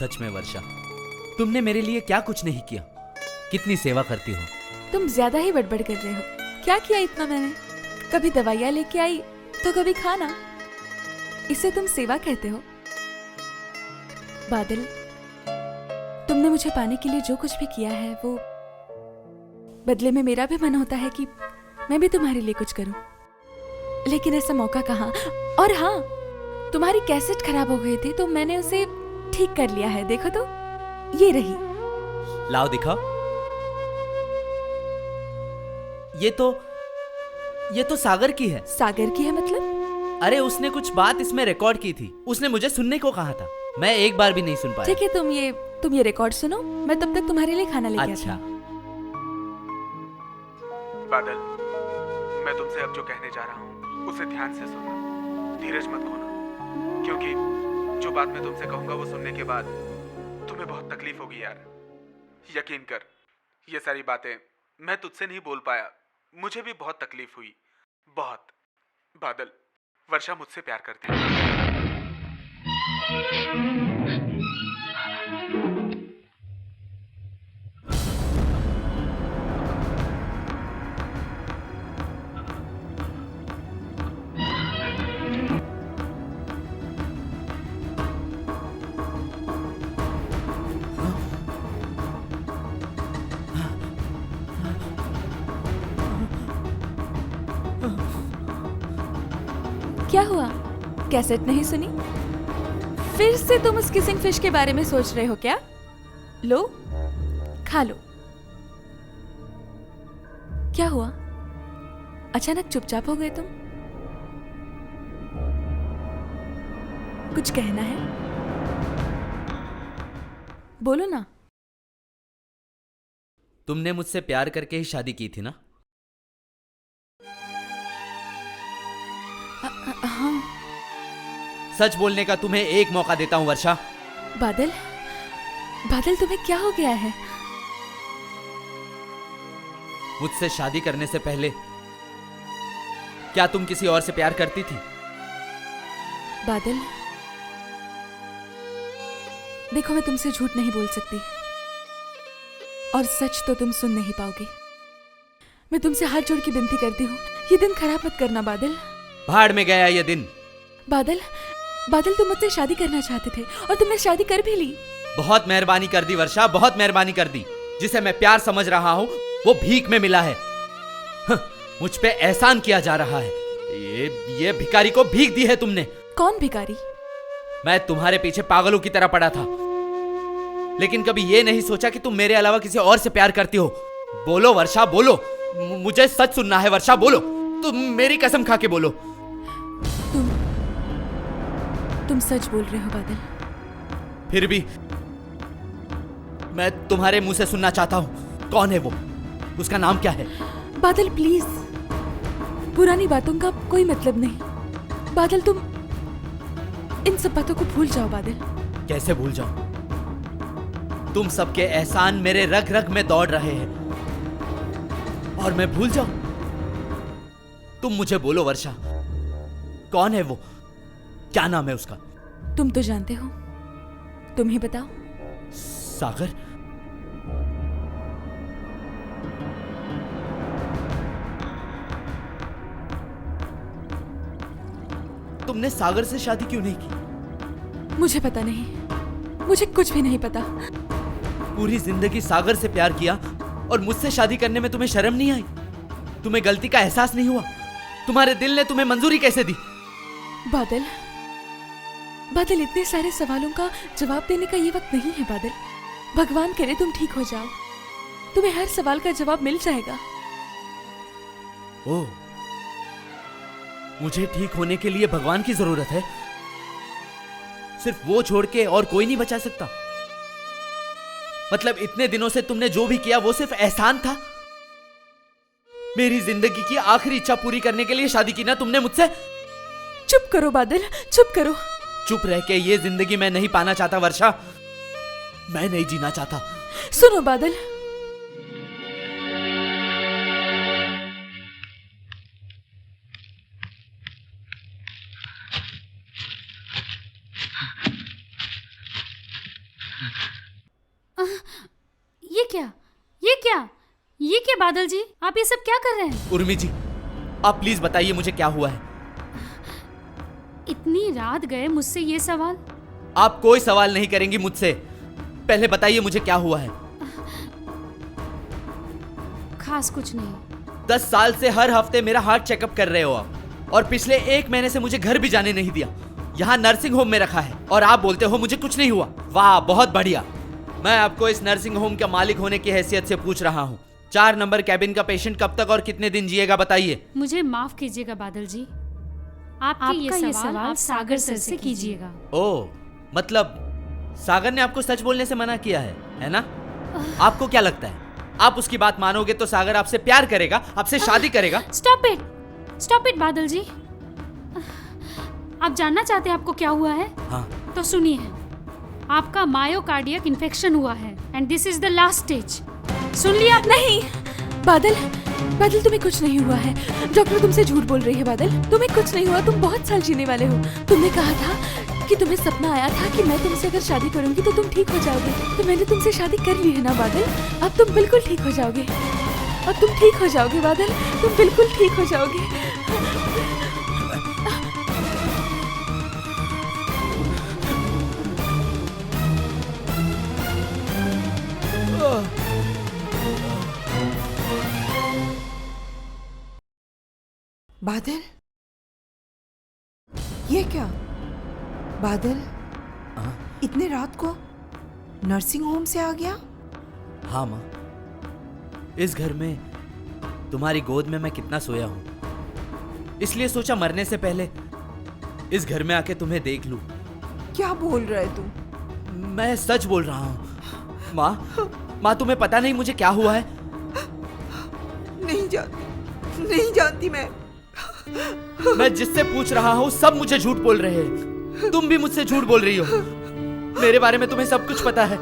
सच में वर्षा, तुमने मेरे लिए क्या कुछ नहीं किया। कितनी सेवा करती हो। तुम ज्यादा ही बड़बड़ कर रहे हो। क्या किया इतना मैंने? कभी दवाइयाँ लेके आई तो कभी खाना। इसे तुम सेवा कहते हो? बादल, तुमने मुझे पाने के लिए जो कुछ भी किया है वो बदले में मेरा भी मन होता है कि मैं भी तुम्हारे लिए कुछ करूं, लेकिन ऐसा मौका कहाँ। और हाँ, तुम्हारी कैसेट खराब हो गई थी तो मैंने उसे ठीक कर लिया है। देखो तो, ये रही। लाओ दिखाओ। ये तो सागर की है। सागर की है मतलब? अरे उसने कुछ बात इसमें रिकॉर्ड की थी। उसने मुझे सुनने को कहा था, मैं एक बार भी नहीं सुन पाया। ठीक है, तुम ये रिकॉर्ड सुनो, मैं तब तक तुम्हारे लिए खाना लेके आती अच्छा। हूँ। बादल, मैं तुमसे अब जो कहने जा रहा हूँ उसे ध्यान से सुनना, धीरज मत खोना, क्योंकि जो बात मैं तुमसे कहूंगा वो सुनने के बाद तुम्हें बहुत तकलीफ होगी यार। यकीन कर, ये सारी बातें मैं तुझसे नहीं बोल पाया, मुझे भी बहुत तकलीफ हुई, बहुत। बादल, वर्षा मुझसे प्यार करती है। क्या हुआ? कैसेट नहीं सुनी? फिर से तुम उस किसिंग फिश के बारे में सोच रहे हो क्या? लो, खा लो। क्या हुआ? अचानक चुपचाप हो गए तुम? कुछ कहना है? बोलो ना। तुमने मुझसे प्यार करके ही शादी की थी ना? हाँ। सच बोलने का तुम्हें एक मौका देता हूं वर्षा। बादल, बादल तुम्हें क्या हो गया है? मुझसे शादी करने से पहले क्या तुम किसी और से प्यार करती थी? बादल, देखो मैं तुमसे झूठ नहीं बोल सकती, और सच तो तुम सुन नहीं पाओगे। मैं तुमसे हाथ जोड़ के विनती करती हूँ, ये दिन खराब मत करना बादल। भाड़ में गया ये दिन। बादल, बादल तुम मुझसे शादी करना चाहते थे और तुमने शादी कर भी ली। बहुत मेहरबानी कर दी वर्षा, बहुत मेहरबानी कर दी। जिसे मैं प्यार समझ रहा हूं वो भीख में मिला है। मुझ पे एहसान किया जा रहा है। ये भिखारी को भीख दी है तुमने। कौन भिखारी? मैं तुम्हारे पीछे पागलों की तरह पड़ा था, लेकिन कभी ये नहीं सोचा कि तुम मेरे अलावा किसी और से प्यार करती हो। बोलो वर्षा, बोलो। मुझे सच सुनना है वर्षा, बोलो। तुम मेरी कसम खा के बोलो। तुम सच बोल रहे हो बादल? फिर भी मैं तुम्हारे मुंह से सुनना चाहता हूं, कौन है वो? उसका नाम क्या है? बादल प्लीज, पुरानी बातों का कोई मतलब नहीं। बादल तुम इन सब बातों को भूल जाओ बादल। कैसे भूल जाऊं? तुम सबके एहसान मेरे रग रग में दौड़ रहे हैं और मैं भूल जाऊं? तुम मुझे बोलो वर्षा, कौन है वो? क्या नाम है उसका? तुम तो जानते हो, तुम ही बताओ। सागर? तुमने सागर से शादी क्यों नहीं की? मुझे पता नहीं, मुझे कुछ भी नहीं पता। पूरी जिंदगी सागर से प्यार किया और मुझसे शादी करने में तुम्हें शर्म नहीं आई? तुम्हें गलती का एहसास नहीं हुआ? तुम्हारे दिल ने तुम्हें मंजूरी कैसे दी? बादल, बादल इतने सारे सवालों का जवाब देने का ये वक्त नहीं है बादल। भगवान करे तुम ठीक हो जाओ, तुम्हें हर सवाल का जवाब मिल जाएगा। ओह, मुझे ठीक होने के लिए भगवान की जरूरत है? सिर्फ वो छोड़ के और कोई नहीं बचा सकता? मतलब इतने दिनों से तुमने जो भी किया वो सिर्फ एहसान था? मेरी जिंदगी की आखिरी इच्छा पूरी करने के लिए शादी की ना तुमने मुझसे? चुप करो बादल, चुप करो। चुप रह के ये जिंदगी मैं नहीं पाना चाहता वर्षा, मैं नहीं जीना चाहता। सुनो बादल, ये क्या बादल जी, आप ये सब क्या कर रहे हैं? उर्मी जी, आप प्लीज बताइए मुझे क्या हुआ है। इतनी रात गए मुझसे ये सवाल? आप कोई सवाल नहीं करेंगी मुझसे, पहले बताइए मुझे क्या हुआ है। खास कुछ नहीं। 10 साल से हर हफ्ते मेरा हार्ट चेकअप कर रहे हो आप, और पिछले 1 महीने से मुझे घर भी जाने नहीं दिया। यहाँ नर्सिंग होम में रखा है और आप बोलते हो मुझे कुछ नहीं हुआ। वाह, बहुत बढ़िया। मैं आपको इस नर्सिंग होम का मालिक होने की हैसियत से पूछ रहा हूँ, 4 नंबर कैबिन का पेशेंट कब तक और कितने दिन जिएगा बताइए। मुझे माफ कीजिएगा बादल जी, आपका ये सवाल सागर सर से कीजिएगा। ओह, मतलब सागर ने आपको सच बोलने से मना किया है ना? आपको क्या लगता है आप उसकी बात मानोगे तो सागर आपसे प्यार करेगा, आपसे शादी करेगा? स्टॉप इट बादल जी। आप जानना चाहते हैं आपको क्या हुआ है? हाँ। तो सुनिए, आपका मायोकार्डियक इन्फेक्शन हुआ है and this is the last stage. सुन लिया आप? नहीं बादल, बादल तुम्हें कुछ नहीं हुआ है। डॉक्टर तुमसे झूठ बोल रही है बादल, तुम्हें कुछ नहीं हुआ। तुम बहुत साल जीने वाले हो। तुमने कहा था कि तुम्हें सपना आया था कि मैं तुमसे अगर शादी करूंगी तो तुम ठीक हो जाओगे। तो मैंने तुमसे शादी कर ली है ना बादल, अब तुम बिल्कुल ठीक हो जाओगे। अब तुम ठीक हो जाओगे बादल, तुम बिल्कुल ठीक हो जाओगे। बादल, ये क्या? बादल, इतने रात को नर्सिंग होम से आ गया? हाँ माँ, इस घर में तुम्हारी गोद में मैं कितना सोया हूँ, इसलिए सोचा मरने से पहले इस घर में आके तुम्हें देख लूं। क्या बोल रहा है तू? मैं सच बोल रहा हूँ माँ, तुम्हें पता नहीं मुझे क्या हुआ है? नहीं जानती मैं जिससे पूछ रहा हूँ सब मुझे झूठ बोल रहे हैं। तुम भी मुझसे झूठ बोल रही हो। मेरे बारे में तुम्हें सब कुछ पता है,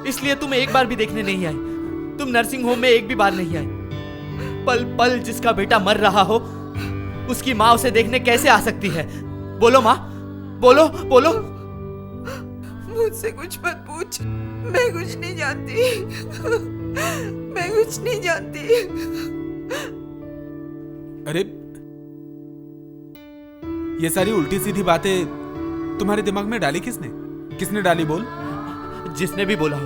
इसलिए तुम एक बार भी देखने नहीं आई। तुम नर्सिंग होम में एक भी बार नहीं आई। पल पल जिसका बेटा मर रहा हो, उसकी माँ उसे देखने कैसे आ सकती है? बोलो माँ, बोलो बोलो। मुझसे कुछ मत पूछ, मैं कुछ नहीं जानती। मैं कुछ नहीं जानती। अरे, ये सारी उल्टी सीधी बातें तुम्हारे दिमाग में डाली किसने? किसने डाली बोल? जिसने भी बोला हो।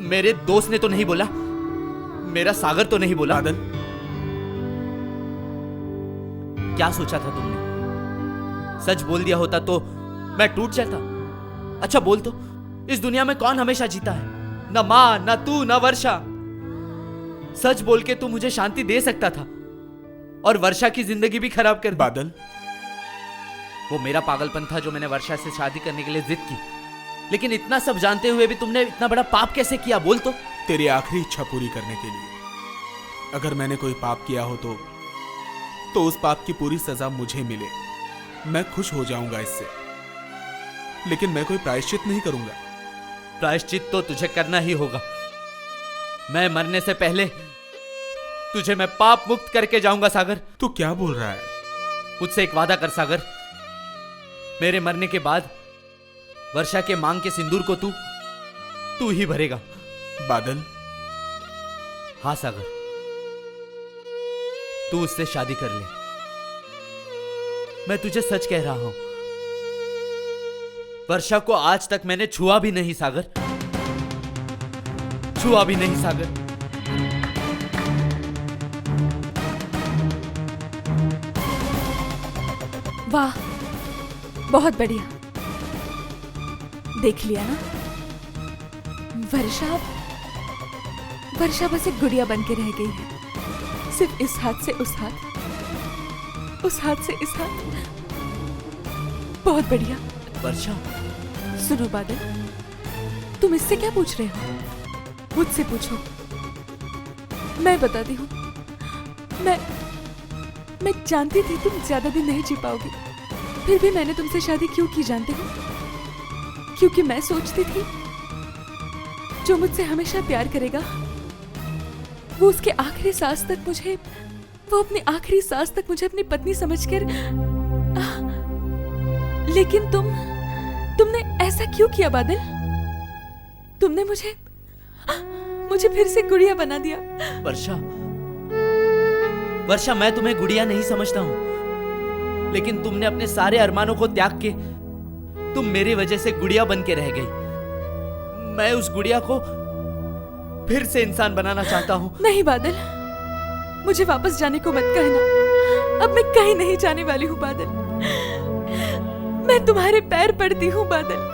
मेरे दोस्त ने तो नहीं बोला, मेरा सागर तो नहीं बोला। बादल, क्या सोचा था तुमने? सच बोल दिया होता तो मैं टूट जाता। अच्छा बोल तो, इस दुनिया में कौन हमेशा जीता है? न माँ, न तू, न वर्षा। सच बोल के तू मुझे शांति दे सकता था और वर्षा की जिंदगी भी खराब कर दी। बादल, वो मेरा पागलपन था जो मैंने वर्षा से शादी करने के लिए जिद की। लेकिन इतना सब जानते हुए भी तुमने इतना बड़ा पाप कैसे किया? बोल तो। तेरी आखिरी इच्छा पूरी करने के लिए। अगर मैंने कोई पाप किया हो तो उस पाप की पूरी सजा मुझे मिले। मैं खुश हो जाऊंगा इससे, लेकिन मैं कोई प्रायश्चित नहीं करूंगा। प्रायश्चित तो तुझे करना ही होगा। मैं मरने से पहले तुझे मैं पाप मुक्त करके जाऊंगा सागर। तू क्या बोल रहा है? मुझसे एक वादा कर सागर, मेरे मरने के बाद वर्षा के मांग के सिंदूर को तू ही भरेगा। बादल, हाँ सागर, तू उससे शादी कर ले। मैं तुझे सच कह रहा हूं, वर्षा को आज तक मैंने छुआ भी नहीं सागर, छुआ भी नहीं सागर। वाह, बहुत बढ़िया। देख लिया ना, वर्षा बस एक गुड़िया बन के रह गई है। सिर्फ इस हाथ से उस हाथ, उस हाथ से इस हाथ। बहुत बढ़िया। वर्षा, सुनो बादल, तुम इससे क्या पूछ रहे हो? मुझसे पूछो, मैं बताती हूँ। मैं जानती थी तुम ज्यादा दिन नहीं जी पाओगी, फिर भी मैंने तुमसे शादी क्यों की जानते हो? क्योंकि मैं सोचती थी जो मुझसे हमेशा प्यार करेगा वो उसके आखिरी सांस तक मुझे, वो अपनी आखिरी सांस तक मुझे अपनी पत्नी समझकर। लेकिन तुमने ऐसा क्यों किया बादल? तुमने मुझे फिर से गुड़िया बना दिया। वर्षा, वर्षा, मैं तुम्हें गुड़िया नहीं समझता हूं, लेकिन तुमने अपने सारे अरमानों को त्याग के तुम मेरी वजह से गुड़िया बन के रह गई। मैं उस गुड़िया को फिर से इंसान बनाना चाहता हूं। नहीं बादल, मुझे वापस जाने को मत कहना। अब मैं कहीं नहीं जाने वाली हूँ बादल। मैं तुम्हारे पैर पड़ती हूँ बादल।